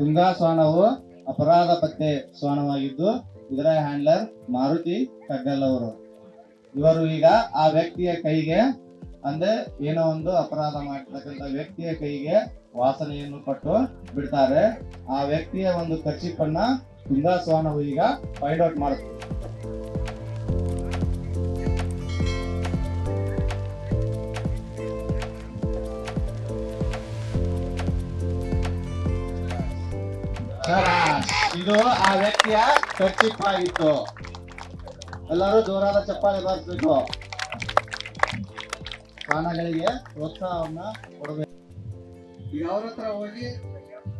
ತುಂಗಾ ಶ್ವಾನವು ಅಪರಾಧ ಪತ್ತೆ ಶ್ವಾನವಾಗಿದ್ದು ಇದರ ಹ್ಯಾಂಡ್ಲರ್ ಮಾರುತಿ ಕಗ್ಗಲ್ ಅವರು. ಇವರು ಈಗ ಆ ವ್ಯಕ್ತಿಯ ಕೈಗೆ ಅಂದ್ರೆ ಏನೋ ಒಂದು ಅಪರಾಧ ಮಾಡಿರ್ತಕ್ಕಂಥ ವ್ಯಕ್ತಿಯ ಕೈಗೆ ವಾಸನೆಯನ್ನು ಕೊಟ್ಟು ಬಿಡ್ತಾರೆ. ಆ ವ್ಯಕ್ತಿಯ ಒಂದು ಕರ್ಚಿಪನ್ನ ತುಂಗಾ ಶ್ವಾನವು ಈಗ ಫೈಂಡ್ ಔಟ್ ಮಾಡುತ್ತೆ. ಇದು ಆ ವ್ಯಕ್ತಿಯ ಕರ್ಚಿಪ್ ಆಗಿತ್ತು. ಎಲ್ಲರೂ ಜೋರಾದ ಚಪ್ಪಾಳೆ ಬಾರಿಸಬೇಕು. ಶ್ವಾನಗಳಿಗೆ ಪ್ರೋತ್ಸಾಹವನ್ನ ಕೊಡಬೇಕು. ಈಗ ಅವ್ರ ಹತ್ರ ಹೋಗಿ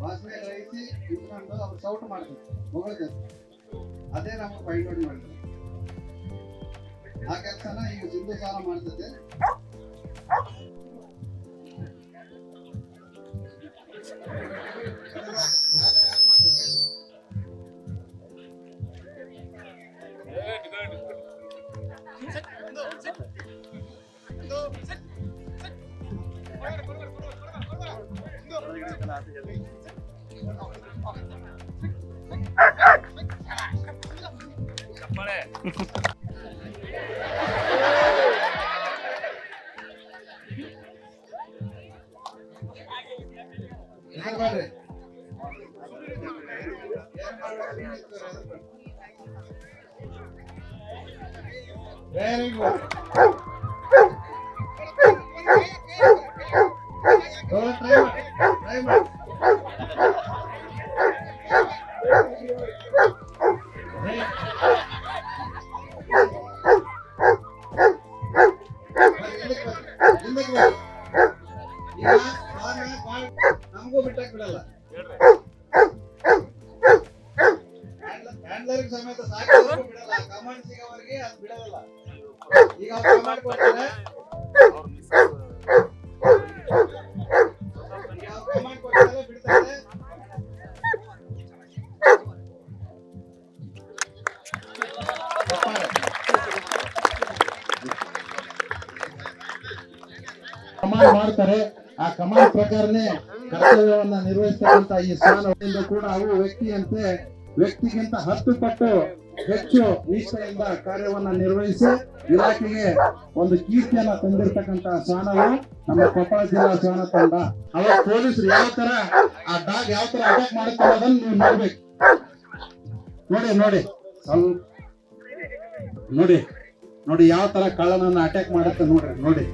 ವಾಸನೆ ಗ್ರಹಿಸಿ ಇಟ್ಕೊಂಡು ಅವ್ರು ಸೌಟ್ ಮಾಡ್ತಾರೆ, ಹೊಗಳ್ತಾರೆ. ಅದೇ ನಮಗೆ ಫೈಂಡ್ ಔಟ್ ಮಾಡ್ತಾರೆ. ಆ ಕೆಲಸನ ಈಗ ಸಿಂಧು ಸಾಲ ಮಾಡ್ತದೆ. Very good. Try it. ನಮಗೂ ಬಿಟ್ಟಕ್ಕೆ ಬಿಡಲ್ಲ. ಹ್ಯಾಂಡ್ಲರ್ ಸಮೇತ ಸಾಕು ಬಿಡಲ್ಲ. ಕಮಾಂಡ್ ಸಿಗೋವರೆಗೆ ಅದು ಬಿಡಲ್ಲ. ಈಗ ಅವ್ರು ಕಮಾಂಡ್ ಕೊಡ್ತಾರೆ, ಕಮಾಂಡ್ ಕೊಡ್ತಾರೆ, ಬಿಡ್ತಾರೆ. ಕಮಾಂಡ್ ಮಾಡ್ತಾರೆ. ಆ ಕಮಾಂಡ್ ಪ್ರಕಾರನೇ ಕರ್ತವ್ಯವನ್ನ ನಿರ್ವಹಿಸ್ತಕ್ಕಂಥ ಈ ಶ್ವಾನದಿಂದ ಕೂಡ ಅವು ವ್ಯಕ್ತಿಗಿಂತ 10 ಪಟ್ಟು ಹೆಚ್ಚು ನಿಷ್ಠೆಯಿಂದ ಕಾರ್ಯವನ್ನ ನಿರ್ವಹಿಸಿ ಇಲಾಖೆಗೆ ಒಂದು ಕೀರ್ತಿಯನ್ನ ತಂದಿರತಕ್ಕಂತ ಶ್ವಾನವು ನಮ್ಮ ಕೊಪ್ಪಳ ಜಿಲ್ಲಾ ಶ್ವಾನ ತಂಡ. ಅವಾಗ ಪೊಲೀಸರು ಯಾವ ತರ ಆ ಡಾಗ್ ಯಾವ ತರ ಅಟ್ಯಾಕ್ ಮಾಡುತ್ತೆ ಅನ್ನೋದನ್ನ ನೀವು ನೋಡ್ಬೇಕು. ನೋಡಿ ಯಾವ ತರ ಕಳ್ಳನನ್ನ ಅಟ್ಯಾಕ್ ಮಾಡುತ್ತೆ ನೋಡಿ.